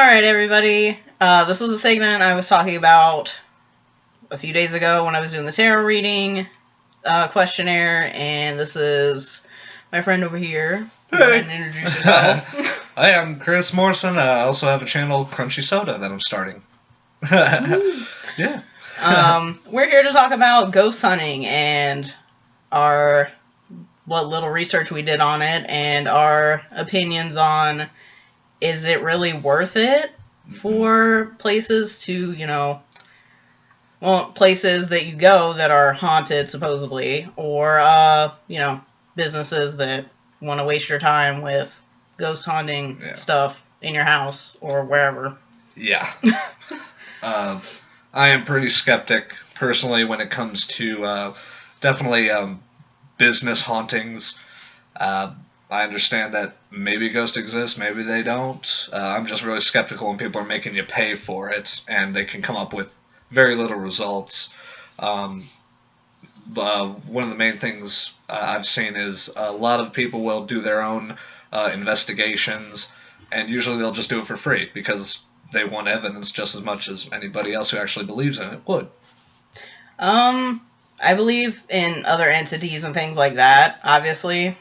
Alright, everybody. This was a segment I was talking about a few days ago when I was doing the tarot reading questionnaire, and this is my friend over here. Go ahead and introduce yourself. Hi, I'm Chris Morrison. I also have a channel, CrunchySoda, that I'm starting. Yeah. We're here to talk about ghost hunting and what little research we did on it and our opinions on, is it really worth it for places to, places that you go that are haunted, supposedly, or, businesses that want to waste your time with ghost hunting stuff in your house or wherever. Yeah. I am pretty skeptic, personally, when it comes to definitely business hauntings. I understand that maybe ghosts exist, maybe they don't. I'm just really skeptical when people are making you pay for it, and they can come up with very little results. One of the main things I've seen is a lot of people will do their own investigations, and usually they'll just do it for free because they want evidence just as much as anybody else who actually believes in it would. I believe in other entities and things like that, obviously,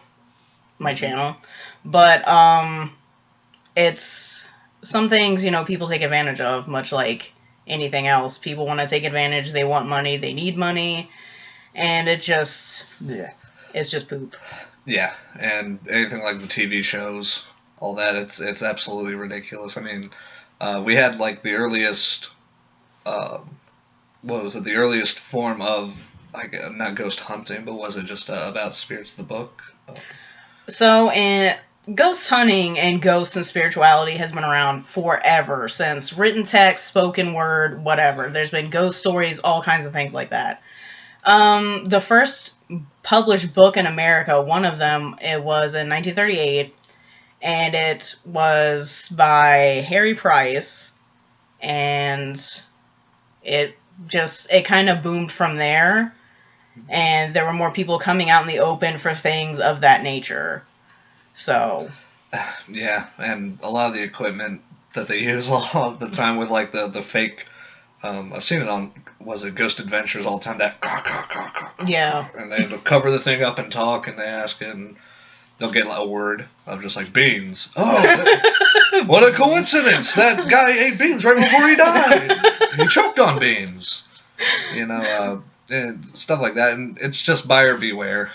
my channel, but it's some things, people take advantage of, much like anything else. People want to take advantage, they want money, they need money, and it's just poop. Yeah, and anything like the TV shows, all that, it's absolutely ridiculous. I mean, we had like the earliest, the earliest form of, like, not ghost hunting, but was it just about spirits of the book? So, ghost hunting and ghosts and spirituality has been around forever, since written text, spoken word, whatever. There's been ghost stories, all kinds of things like that. The first published book in America, one of them, it was in 1938, and it was by Harry Price, and it kind of boomed from there, and there were more people coming out in the open for things of that nature. So, yeah, and a lot of the equipment that they use all the time with, like, the fake, I've seen it on, was it Ghost Adventures all the time, that yeah, and they cover the thing up and talk, and they ask it, and they'll get a word of just like beans. Oh, what a coincidence! That guy ate beans right before he died. He choked on beans. And stuff like that. And it's just buyer beware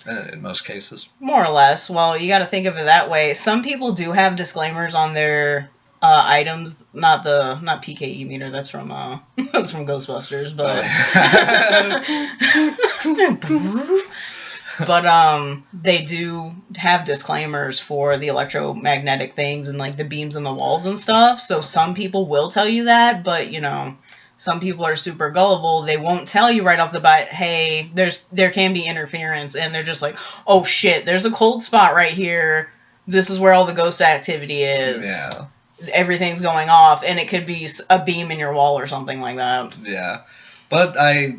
in most cases. More or less. Well, you got to think of it that way. Some people do have disclaimers on their items. Not PKE meter. That's from Ghostbusters, but. But they do have disclaimers for the electromagnetic things and, like, the beams in the walls and stuff. So some people will tell you that, but some people are super gullible. They won't tell you right off the bat, hey, there can be interference, and they're just like, oh shit, there's a cold spot right here. This is where all the ghost activity is. Yeah. Everything's going off, and it could be a beam in your wall or something like that. Yeah. But I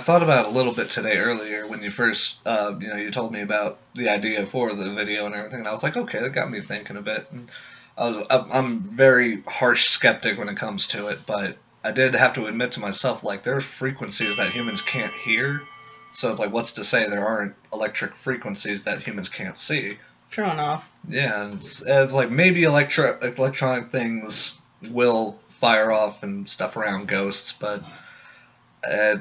thought about it a little bit today earlier when you first, you told me about the idea for the video and everything, and I was like, okay, that got me thinking a bit. And I'm very harsh skeptic when it comes to it, but I did have to admit to myself, like, there are frequencies that humans can't hear, so it's like, what's to say there aren't electric frequencies that humans can't see? True enough. Yeah, and it's like, maybe electronic things will fire off and stuff around ghosts, but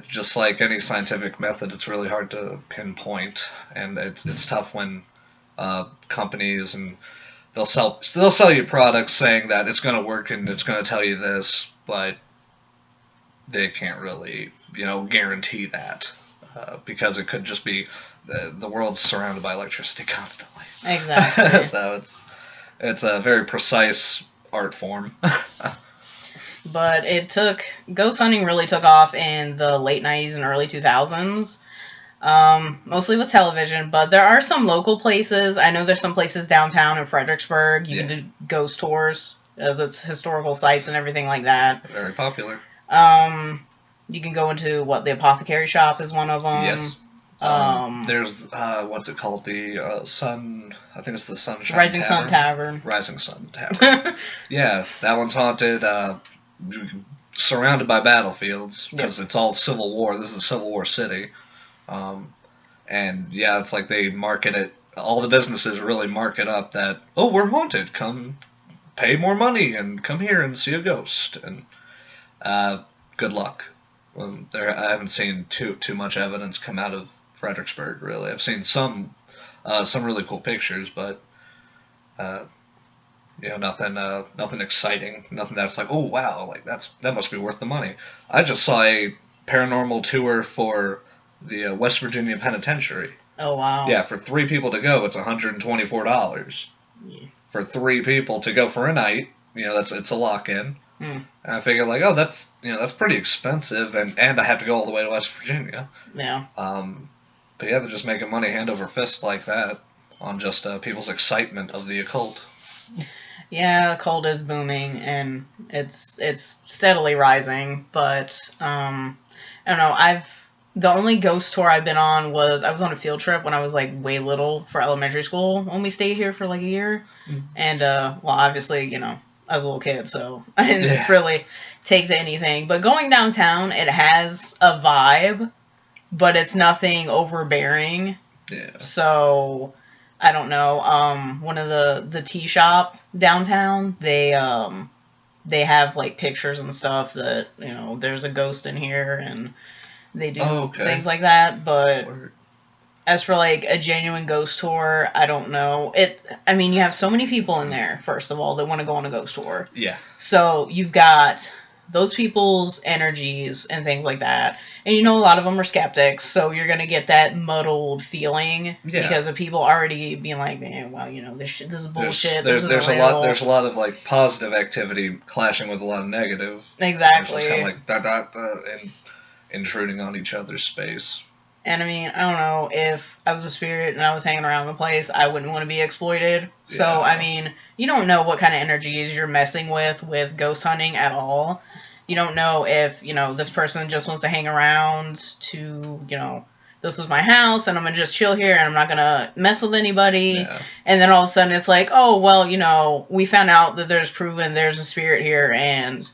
just like any scientific method, it's really hard to pinpoint, and it's tough when companies, and they'll sell you products saying that it's going to work and it's going to tell you this, but they can't really, guarantee that, because it could just be the world's surrounded by electricity constantly. Exactly. So it's a very precise art form. But ghost hunting really took off in the late 90s and early 2000s, mostly with television, but there are some local places. I know there's some places downtown in Fredericksburg. You can do ghost tours, as it's historical sites and everything like that. Very popular. You can go into, the apothecary shop is one of them. Yes. There's what's it called? The Sun. I think it's the Sunshine Rising Tavern. Sun Tavern. Rising Sun Tavern. Yeah, that one's haunted. Surrounded by battlefields because it's all Civil War. This is a Civil War city, and yeah, it's like they market it. All the businesses really market up that we're haunted. Come pay more money and come here and see a ghost. And good luck. I haven't seen too much evidence come out of Fredericksburg, really. I've seen some really cool pictures, but nothing exciting, nothing that's like, oh wow, like that must be worth the money. I just saw a paranormal tour for the West Virginia Penitentiary. Oh wow. Yeah, for 3 people to go, it's $124. Yeah. For 3 people to go for a night, it's a lock-in. Mm. And I figured like, that's pretty expensive, and I have to go all the way to West Virginia. Yeah. But yeah, they're just making money hand over fist like that on just people's excitement of the occult. Yeah, occult is booming, and it's steadily rising. But I don't know. The only ghost tour I've been on I was on a field trip when I was like way little for elementary school when we stayed here for like a year, and well, obviously I was a little kid, so I didn't really take to anything. But going downtown, it has a vibe, but it's nothing overbearing. Yeah. So I don't know. One of the tea shop downtown, they have like pictures and stuff that there's a ghost in here, and they do things like that. But as for like a genuine ghost tour, I don't know. I mean, you have so many people in there, first of all, that want to go on a ghost tour. Yeah. So you've got those people's energies and things like that. And a lot of them are skeptics, so you're going to get that muddled feeling because of people already being like, man, well, this is bullshit. There's a lot of like positive activity clashing with a lot of negative. Exactly. It's kind of like and intruding on each other's space. And I mean, I don't know, if I was a spirit and I was hanging around the place, I wouldn't want to be exploited. Yeah. So, I mean, you don't know what kind of energies you're messing with ghost hunting at all. You don't know if, this person just wants to hang around to, this is my house and I'm going to just chill here and I'm not going to mess with anybody. Yeah. And then all of a sudden it's like, oh, well, we found out that there's a spirit here and,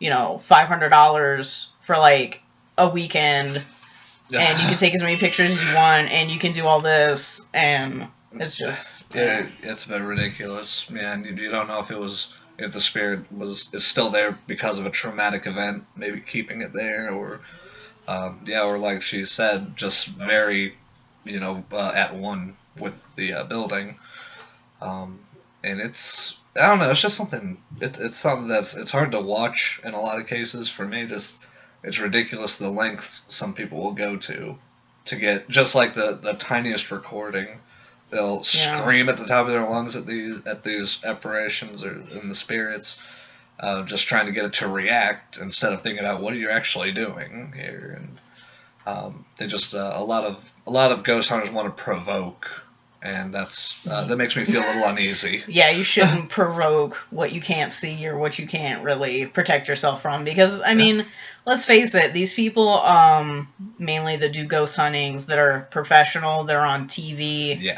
$500 for like a weekend. And you can take as many pictures as you want, and you can do all this, and it's just... Yeah, it's a bit ridiculous. Yeah, and you don't know if the spirit is still there because of a traumatic event, maybe keeping it there, or like she said, just very, at one with the building. And it's, I don't know, it's just something, it's something it's hard to watch in a lot of cases for me, just... It's ridiculous the lengths some people will go to get just like the tiniest recording. They'll scream at the top of their lungs at these apparitions or in the spirits, just trying to get it to react instead of thinking about what are you actually doing here. And they just a lot of ghost hunters want to provoke. And that makes me feel a little uneasy. Yeah, you shouldn't provoke what you can't see or what you can't really protect yourself from. Because, I mean, let's face it, these people, mainly that do ghost huntings, that are professional, that are on TV,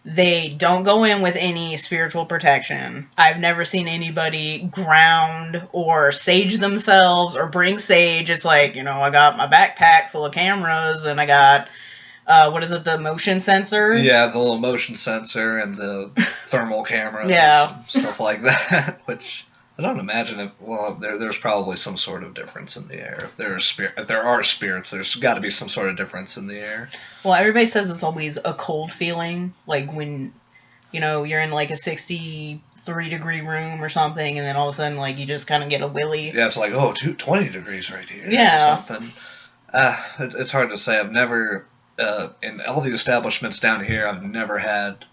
they don't go in with any spiritual protection. I've never seen anybody ground or sage themselves or bring sage. It's like, I got my backpack full of cameras and I got... what is it, the motion sensor? Yeah, the little motion sensor and the thermal camera and stuff like that, which I don't imagine there's probably some sort of difference in the air. If there are spirits, there's got to be some sort of difference in the air. Well, everybody says it's always a cold feeling, like when, you're in like a 63-degree room or something, and then all of a sudden, like, you just kind of get a willy. Yeah, it's like, 20 degrees right here. Yeah. Or something. It's hard to say. I've never... in all the establishments down here, I've never had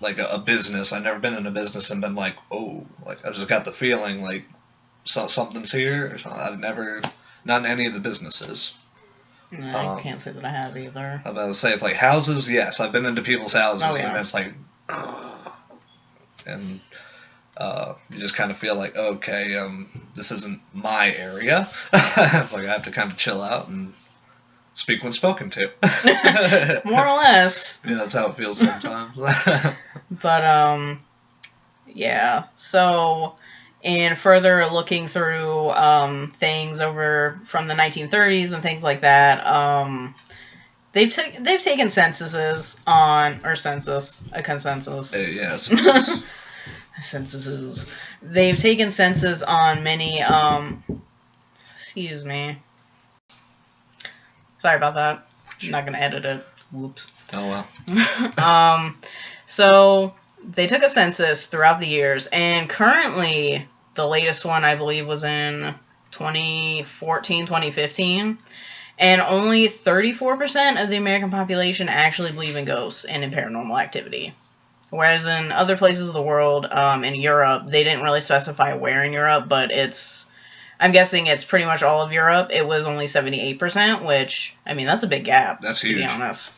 like a business. I've never been in a business and been like, oh, like I just got the feeling like something's here. Or something. I've never, not in any of the businesses. No, I can't say that I have either. I'm about to say, it's like houses, yes. I've been into people's houses and it's like, and you just kind of feel like, okay, this isn't my area. It's like I have to kind of chill out and speak when spoken to. More or less. Yeah, that's how it feels sometimes. But, yeah. So, in further looking through things over from the 1930s and things like that, they've taken censuses on, or census, a consensus. Yeah, census. Censuses. They've taken census on many, excuse me. Sorry about that. I'm not going to edit it. Whoops. Oh, well. So, they took a census throughout the years, and currently, the latest one, I believe, was in 2014, 2015, and only 34% of the American population actually believe in ghosts and in paranormal activity. Whereas in other places of the world, in Europe, they didn't really specify where in Europe, but I'm guessing it's pretty much all of Europe. It was only 78%, which, I mean, that's a big gap. That's to huge. be honest.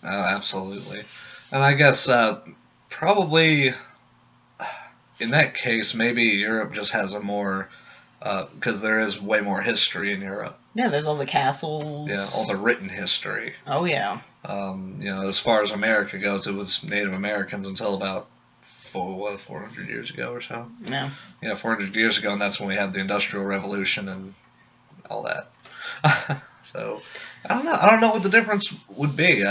Oh, absolutely. And I guess probably in that case, maybe Europe just has a more, because there is way more history in Europe. Yeah, there's all the castles. Yeah, all the written history. Oh, yeah. As far as America goes, it was Native Americans until about 400 years ago or so. Yeah. Yeah, 400 years ago, and that's when we had the Industrial Revolution and all that. So, I don't know what the difference would be.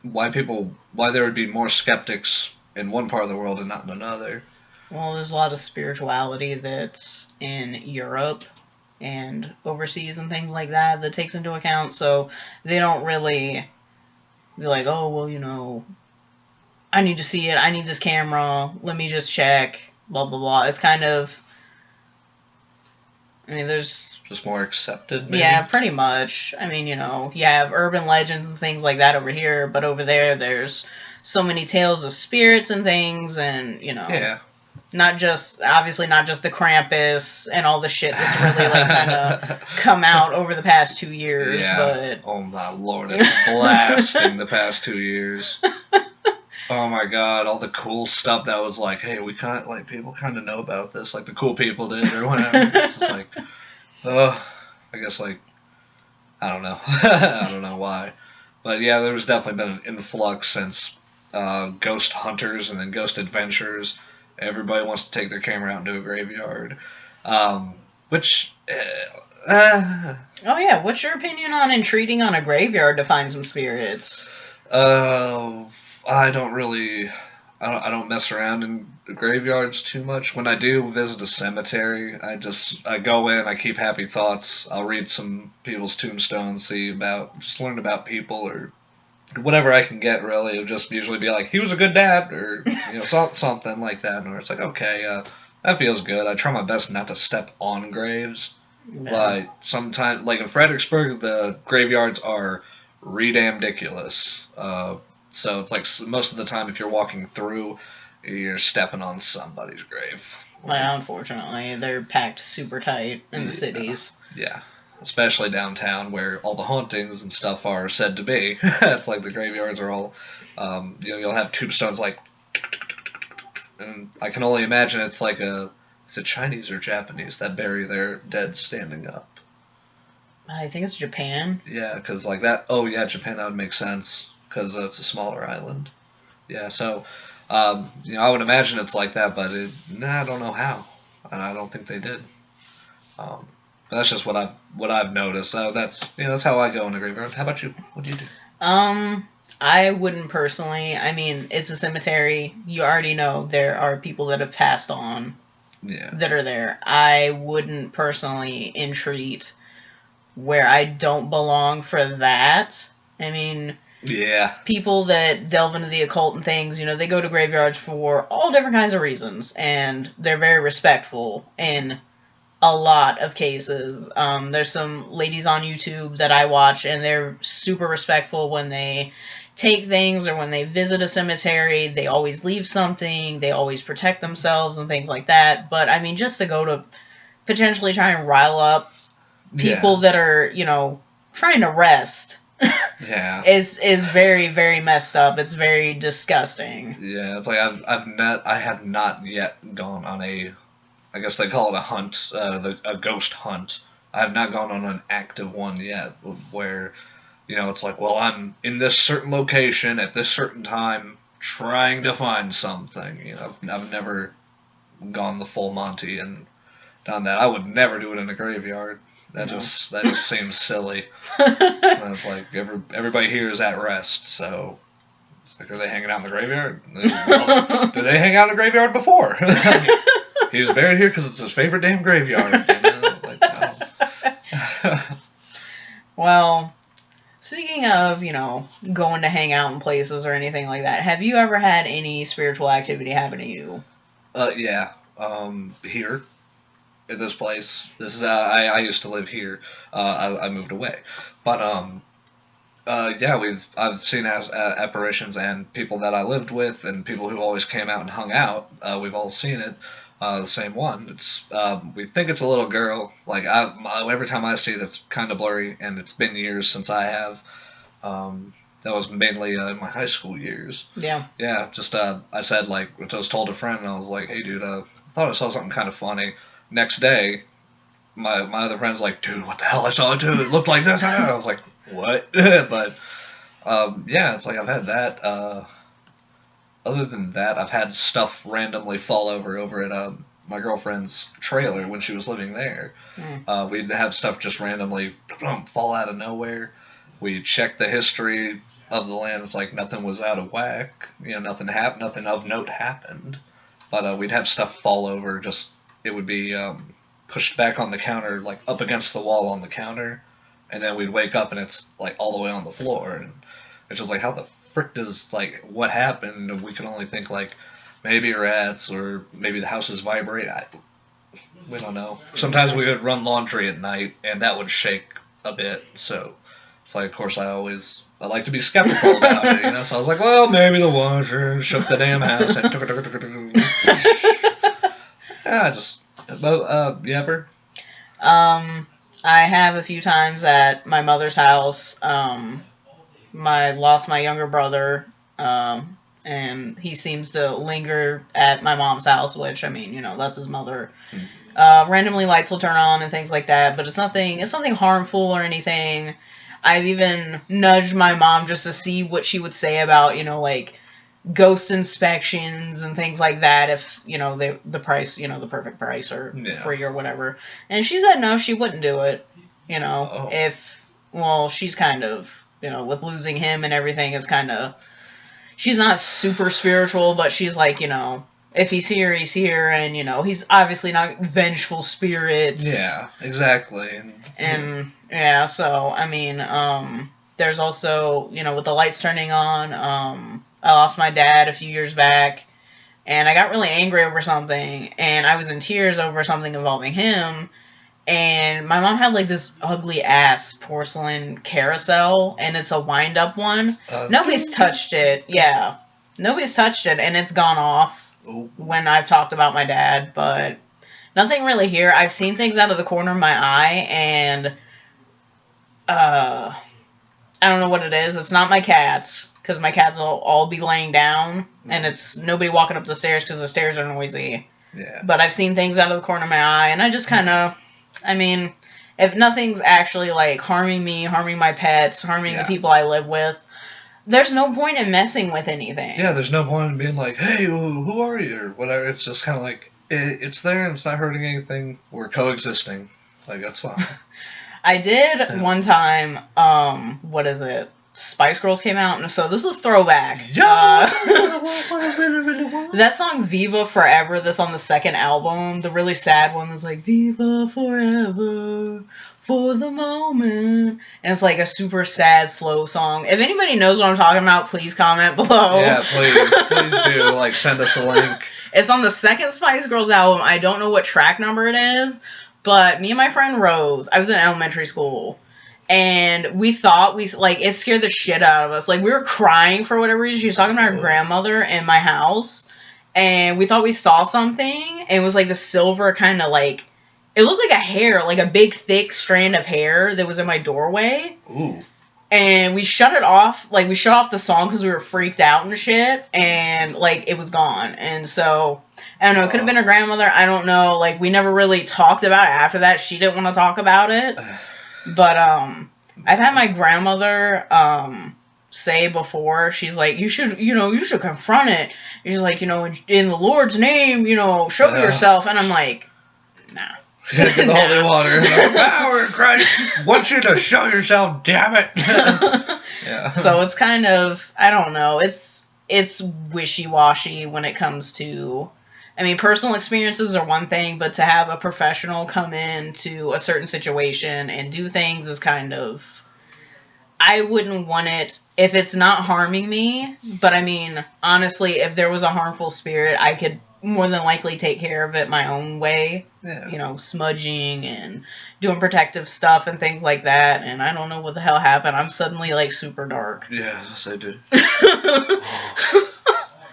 Why there would be more skeptics in one part of the world and not in another. Well, there's a lot of spirituality that's in Europe and overseas and things like that takes into account, so they don't really be like, oh, well, I need to see it, I need this camera, let me just check, blah, blah, blah. It's kind of, I mean, there's... Just more accepted, maybe? Yeah, pretty much. I mean, you have urban legends and things like that over here, but over there's so many tales of spirits and things, and, Yeah. Obviously not just the Krampus and all the shit that's really, kind of come out over the past 2 years, Yeah. but... Oh, my Lord, it's blasting the past 2 years. Oh, my God, all the cool stuff that was like, hey, we kind of, people kind of know about this, like the cool people did, or whatever. It's just like, I guess, I don't know. I don't know why. But, yeah, there's definitely been an influx since Ghost Hunters and then Ghost Adventures. Everybody wants to take their camera out into a graveyard. Which... Oh, yeah, what's your opinion on entreating on a graveyard to find some spirits? I don't mess around in graveyards too much. When I do visit a cemetery, I go in, I keep happy thoughts, I'll read some people's tombstones, just learn about people, or whatever I can get, really. It'll just usually be like, he was a good dad, or, something like that, or it's like, okay, that feels good. I try my best not to step on graves, but sometimes, in Fredericksburg, the graveyards are redamdiculous. So it's like most of the time, if you're walking through, you're stepping on somebody's grave. Well, unfortunately, they're packed super tight in the cities. Yeah, especially downtown, where all the hauntings and stuff are said to be. It's like the graveyards are all, you'll have tombstones and I can only imagine it's like is it Chinese or Japanese that bury their dead standing up? I think it's Japan. Yeah, because that. Oh yeah, Japan. That would make sense because it's a smaller island. Yeah, so I would imagine it's like that, but I don't know how, and I don't think they did. But that's just what I've noticed. So that's how I go in the graveyard. How about you? What do you do? I wouldn't personally. I mean, it's a cemetery. You already know there are people that have passed on. Yeah. That are there. I wouldn't personally entreat where I don't belong for that. I mean, yeah, people that delve into the occult and things, they go to graveyards for all different kinds of reasons, and they're very respectful in a lot of cases. There's some ladies on YouTube that I watch, and they're super respectful when they take things or when they visit a cemetery. They always leave something, they always protect themselves and things like that. But I mean, just to go to potentially try and rile up people that are, trying to rest is very, very messed up. It's very disgusting. Yeah, it's like I have not yet gone on I guess they call it a hunt, a ghost hunt. I have not gone on an active one yet where You know, it's like, well, I'm in this certain location at this certain time trying to find something. You know, I've never gone the full Monty and done that. I would never do it in a graveyard. That just seems silly. And it's like everybody here is at rest, so it's like, are they hanging out in the graveyard? Well, did they hang out in the graveyard before? He was buried here because it's his favorite damn graveyard. You know? Like, no. Well, speaking of, you know, going to hang out in places or anything like that, have you ever had any spiritual activity happen to you? Yeah. Here, in this place. This is I used to live here. I moved away, but yeah, I've seen apparitions, and people that I lived with and people who always came out and hung out. We've all seen it. The same one. It's we think it's a little girl. Like every time I see it, it's kind of blurry, and it's been years since I have. That was mainly in my high school years. Yeah. Yeah. Just I said, like, I was told a friend, and I was like, hey dude, I thought I saw something kind of funny. Next day, my other friend's like, dude, what the hell? I saw it too. It looked like this. I was like, what? But yeah, it's like I've had that. Other than that, I've had stuff randomly fall over at my girlfriend's trailer when she was living there. We'd have stuff just randomly fall out of nowhere. We checked the history of the land. It's like nothing was out of whack. You know, nothing happened. Nothing of note happened. But we'd have stuff fall over. Just it would be pushed back on the counter, like up against the wall on the counter, and then we'd wake up and it's like all the way on the floor. And it's just like, how the frick does, like, what happened? And we can only think, like, maybe rats or maybe the houses vibrate. We don't know. Sometimes we would run laundry at night and that would shake a bit. So it's like, of course, I like to be skeptical about it, you know. So I was like, well, maybe the washer shook the damn house and yeah, just you ever? I have a few times at my mother's house. Lost my younger brother, and he seems to linger at my mom's house, which, I mean, you know, that's his mother. Randomly lights will turn on and things like that, but it's nothing harmful or anything. I've even nudged my mom just to see what she would say about, you know, like, ghost inspections and things like that, if, you know, the price, you know, the perfect price or free or whatever. And she said no, she wouldn't do it, you know, she's kind of, you know, with losing him and everything, it's kind of, she's not super spiritual, but she's like, you know, if he's here, he's here, and, you know, he's obviously not vengeful spirits. Yeah, exactly. And yeah, so, I mean, there's also, you know, with the lights turning on, I lost my dad a few years back, and I got really angry over something, and I was in tears over something involving him. And my mom had, like, this ugly-ass porcelain carousel, and it's a wind-up one. Nobody's touched it. Yeah. Nobody's touched it, and it's gone off when I've talked about my dad, but nothing really here. I've seen things out of the corner of my eye, and I don't know what it is. It's not my cats, because my cats will all be laying down, and it's nobody walking up the stairs because the stairs are noisy. Yeah. But I've seen things out of the corner of my eye, and I just kind of... I mean, if nothing's actually, like, harming me, harming my pets, harming the people I live with, there's no point in messing with anything. Yeah, there's no point in being like, hey, who are you, or whatever. It's just kind of like, it's there and it's not hurting anything. We're coexisting. Like, that's fine. I did one time, what is it? Spice Girls came out, and so this was throwback. Yeah. That song Viva Forever, that's on the second album, the really sad one, is like, Viva Forever, for the moment. And it's like a super sad, slow song. If anybody knows what I'm talking about, please comment below. Yeah, please do. Like, send us a link. It's on the second Spice Girls album. I don't know what track number it is, but me and my friend Rose, I was in elementary school, and we thought it scared the shit out of us. Like, we were crying for whatever reason. She was talking about her grandmother in my house, and we thought we saw something, and it was like the silver kind of like, it looked like a hair, like a big thick strand of hair that was in my doorway. Ooh. And we shut it off, like, we shut off the song because we were freaked out and shit, and, like, it was gone. And so, I don't know, it could have been her grandmother, I don't know, like, we never really talked about it after that. She didn't want to talk about it. But, I've had my grandmother say before, she's like, you should confront it. She's like, in the Lord's name, show yourself. And I'm like, nah. Get the holy water. The power of Christ wants you to show yourself, damn it. Yeah. So it's kind of, I don't know, it's wishy-washy when it comes to, I mean, personal experiences are one thing, but to have a professional come in to a certain situation and do things is kind of, I wouldn't want it if it's not harming me. But I mean, honestly, if there was a harmful spirit, I could more than likely take care of it my own way. Yeah. Smudging and doing protective stuff and things like that. And I don't know what the hell happened. I'm suddenly like super dark. Yeah, yes, I did.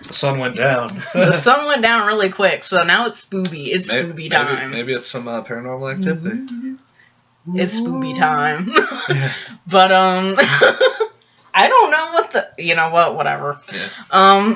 The sun went down. The sun went down really quick, so now it's spooky. It's spooky time. Maybe it's some paranormal activity. Mm-hmm. It's spooky time. But I don't know what the, whatever. Yeah.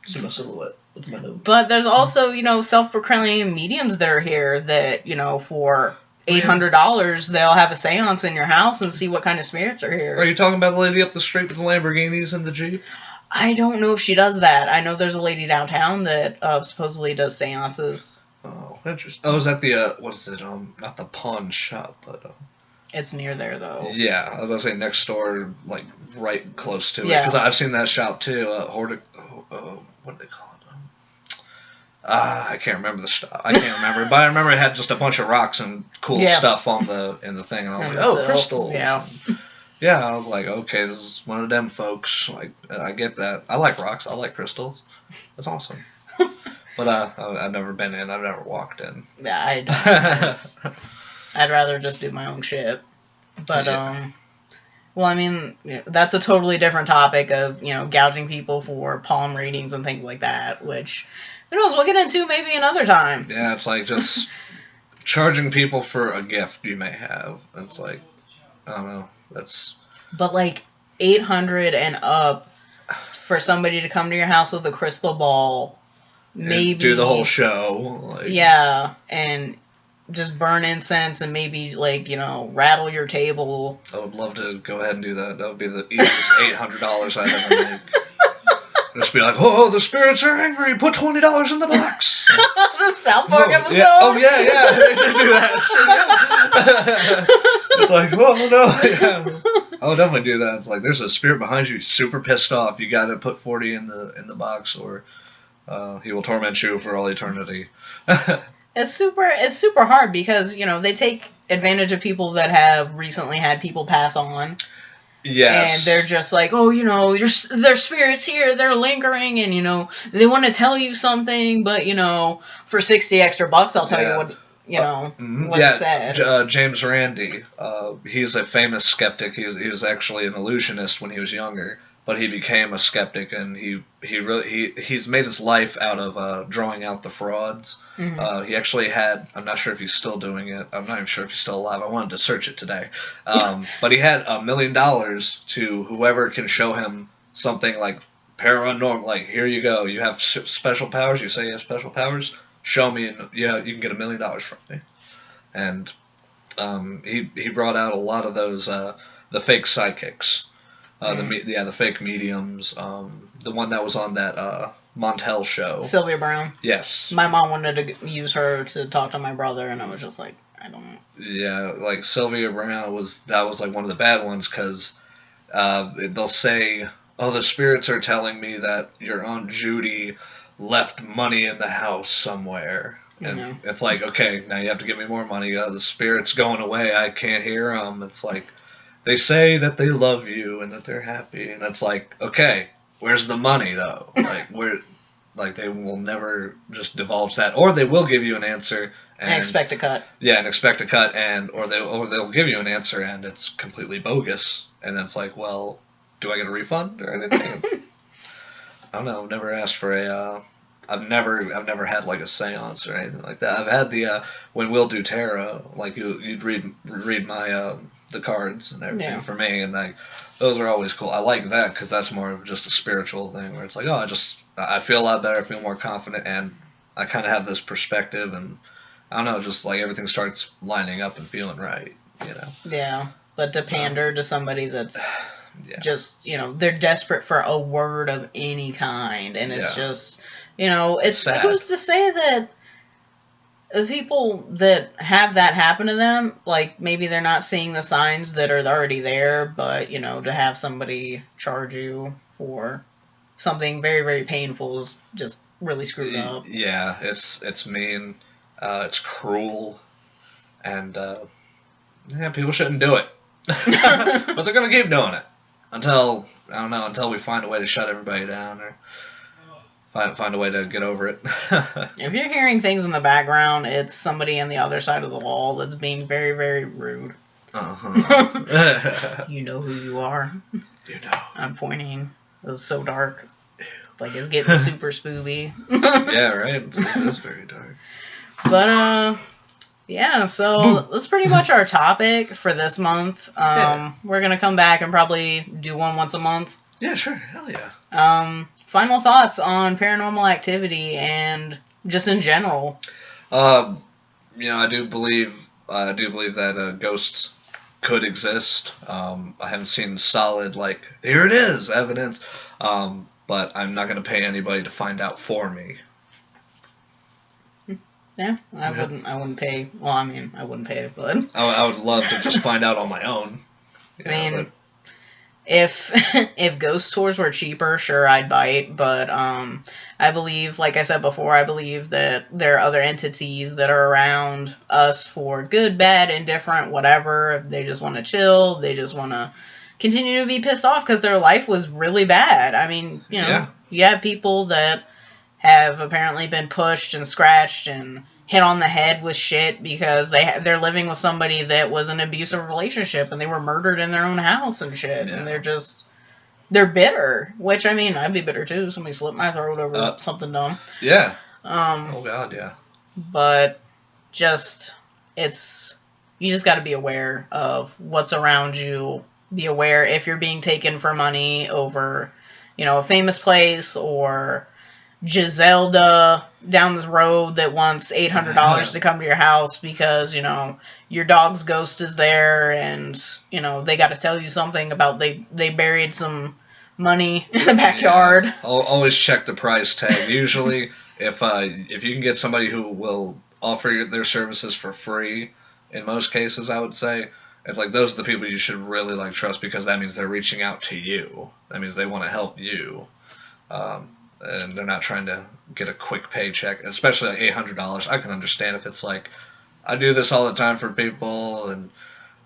Just my silhouette with my nose. But there's also, self-proclaimed mediums that are here that, for $800, they'll have a seance in your house and see what kind of spirits are here. Are you talking about the lady up the street with the Lamborghinis and the Jeep? I don't know if she does that. I know there's a lady downtown that supposedly does seances. Oh, interesting. Oh, is that the, what is it, not the pawn shop, but, It's near there, though. Yeah, I was going to say next door, like, right close to it. Yeah. Because I've seen that shop, too, what do they call it? I can't remember the stuff. I can't remember, but I remember it had just a bunch of rocks and cool stuff in the thing, and I was like, oh, crystals. Yeah. Yeah, I was like, okay, this is one of them folks. Like, I get that. I like rocks. I like crystals. That's awesome. But I've never been in. I've never walked in. Yeah, I'd rather just do my own shit. But well, I mean, that's a totally different topic of gouging people for palm readings and things like that. Which, who knows? We'll get into maybe another time. Yeah, it's like just charging people for a gift you may have. It's like, I don't know. But like 800 and up for somebody to come to your house with a crystal ball, maybe and do the whole show. Like, yeah, and just burn incense and maybe like rattle your table. I would love to go ahead and do that. That would be the easiest $800 I'd ever make. Just be like, oh, the spirits are angry. Put $20 in the box. The South Park episode. Yeah. Oh yeah, they did do that. It's like, oh no, yeah. I would definitely do that. It's like there's a spirit behind you, super pissed off. You got to put 40 in the box, or he will torment you for all eternity. It's super hard because they take advantage of people that have recently had people pass on. Yes. And they're just like, oh, there's spirits here, they're lingering, and, they want to tell you something, but, for 60 extra bucks, I'll tell you what, what you said. James Randi, he's a famous skeptic. He was actually an illusionist when he was younger, but he became a skeptic, and he's made his life out of drawing out the frauds. Mm-hmm. He actually had, I'm not sure if he's still doing it. I'm not even sure if he's still alive. I wanted to search it today. But he had $1 million to whoever can show him something like paranormal. Like, here you go. You have special powers. You say you have special powers. Show me, and you can get $1 million from me. And he brought out a lot of those the fake psychics. The fake mediums. The one that was on that Montel show. Sylvia Brown. Yes. My mom wanted to use her to talk to my brother, and I was just like, I don't know. Yeah, like Sylvia Brown was like one of the bad ones because they'll say, oh, the spirits are telling me that your Aunt Judy left money in the house somewhere. And it's like, okay, now you have to give me more money. The spirit's going away. I can't hear them. It's like, they say that they love you and that they're happy, and it's like, okay, where's the money though? Like they will never just divulge that, or they will give you an answer and expect a cut. Yeah, and expect a cut, or they'll give you an answer and it's completely bogus, and then it's like, well, do I get a refund or anything? I don't know. I've never asked for a. I've never had like a seance or anything like that. I've had the when we'll do tarot, like you'd read my the cards and everything for me, and like those are always cool. I like that because that's more of just a spiritual thing where it's like, oh, I feel a lot better, I feel more confident, and I kind of have this perspective, and I don't know, just like everything starts lining up and feeling right. you know. Yeah, but to pander to somebody that's yeah. just, you know, they're desperate for a word of any kind, and it's Yeah. just, you know, it's Sad. who's to say that the people that have that happen to them, like, maybe they're not seeing the signs that are already there, but, you know, to have somebody charge you for something very, very painful is just really screwed up. Yeah, it's mean, it's cruel, and yeah, people shouldn't do it. But they're gonna keep doing it until, I don't know, until we find a way to shut everybody down or find a way to get over it. If you're hearing things in the background, it's somebody on the other side of the wall that's being very, very rude. Uh-huh. You know who you are. You know. I'm pointing. It was so dark. Like, it's getting super spooky. Yeah, right? It is very dark. But, yeah, so that's pretty much our topic for this month. We're going to come back and probably do one once a month. Yeah, sure. Hell yeah. Final thoughts on Paranormal Activity and just in general. You know, I do believe that ghosts could exist. I haven't seen solid, like, here it is, evidence. But I'm not going to pay anybody to find out for me. Yeah, I wouldn't pay. Well, I mean, I wouldn't pay, but I would love to just find out on my own. I mean, if ghost tours were cheaper, sure, I'd bite. But I believe, like I said before, I believe that there are other entities that are around us for good, bad, indifferent, whatever. They just want to chill. They just want to continue to be pissed off because their life was really bad. I mean, you know, you have people that have apparently been pushed and scratched and hit on the head with shit because they're living with somebody that was an abusive relationship and they were murdered in their own house and shit. Yeah. And they're bitter, which, I mean, I'd be bitter too. Somebody slit my throat over something dumb. Yeah. Oh God, yeah. But you just got to be aware of what's around you. Be aware if you're being taken for money over, you know, a famous place or Giselda down the road that wants $800 to come to your house because, you know, your dog's ghost is there and, you know, they got to tell you something about they buried some money in the backyard. Yeah. Always check the price tag. Usually, if you can get somebody who will offer their services for free, in most cases, I would say, it's like those are the people you should really like trust because that means they're reaching out to you. That means they want to help you. And they're not trying to get a quick paycheck, especially like $800. I can understand if it's like, I do this all the time for people, and,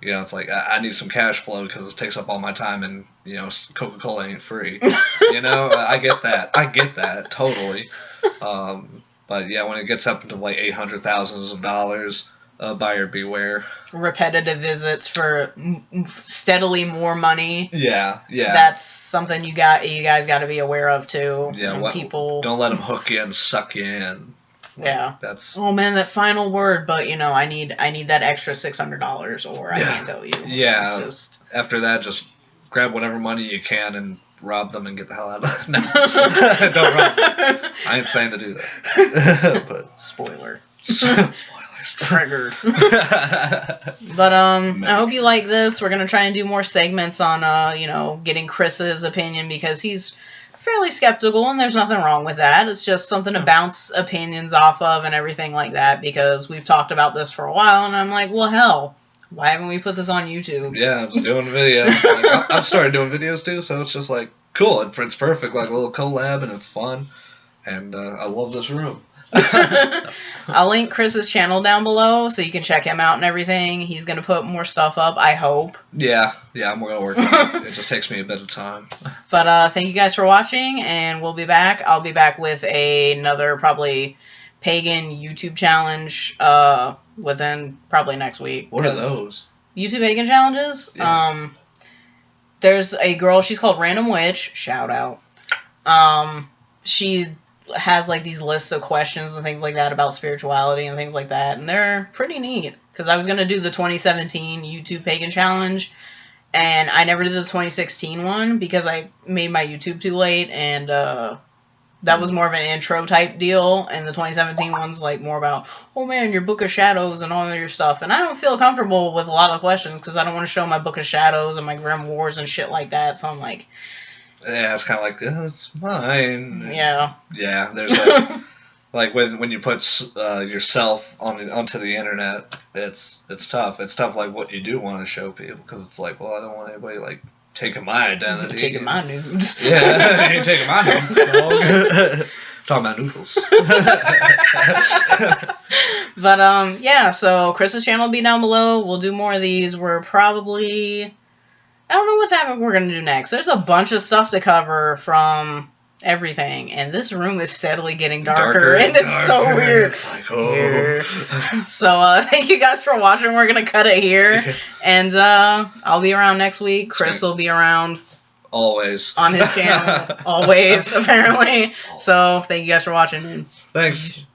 you know, it's like, I need some cash flow because it takes up all my time, and, you know, Coca-Cola ain't free. You know, I get that, totally. But, yeah, when it gets up into, like, $800,000, buyer beware. Repetitive visits for steadily more money. Yeah. That's something you guys got to be aware of too. Yeah, people don't let them hook you and suck you in. Yeah, that's. Oh man, that final word. But you know, I need that extra $600, or I can't tell you. Yeah. It's just after that, just grab whatever money you can and rob them and get the hell out of them. No, don't rob them. I ain't saying to do that. But spoiler. Triggered. But I hope you like this. We're gonna try and do more segments on you know, getting Chris's opinion because he's fairly skeptical and there's nothing wrong with that. It's just something to bounce opinions off of and everything like that because we've talked about this for a while and I'm like, well, hell, why haven't we put this on YouTube? Yeah, I was doing videos. Like, I've started doing videos too, so it's just like cool. It's perfect, like a little collab, and it's fun. And I love this room. I'll link Chris's channel down below so you can check him out and everything. He's going to put more stuff up, I hope. Yeah, I'm going to work on it. It just takes me a bit of time. But thank you guys for watching, and we'll be back. I'll be back with another probably pagan YouTube challenge within probably next week. What are those? YouTube pagan challenges? Yeah. There's a girl, she's called Random Witch. Shout out. She has like these lists of questions and things like that about spirituality and things like that, and they're pretty neat because I was going to do the 2017 YouTube Pagan Challenge and I never did the 2016 one because I made my YouTube too late and That was more of an intro type deal, and the 2017 one's like more about, oh man, your Book of Shadows and all of your stuff. And I don't feel comfortable with a lot of questions because I don't want to show my Book of Shadows and my Grim Wars and shit like that. So I'm like, yeah, it's kind of like it's mine. Yeah. Yeah, there's like when you put yourself onto the internet, it's tough. It's tough, like what you do want to show people, because it's like, well, I don't want anybody like taking my identity, taking my nudes. Yeah, you're taking my nudes, dog. Talking about noodles. But yeah. So Chris's channel will be down below. We'll do more of these. We're probably, I don't know what topic we're gonna do next. There's a bunch of stuff to cover from everything, and this room is steadily getting darker and it's so weird. It's like, oh. So thank you guys for watching. We're gonna cut it here, and I'll be around next week. Chris will be around always on his channel, always apparently. So thank you guys for watching. Thanks.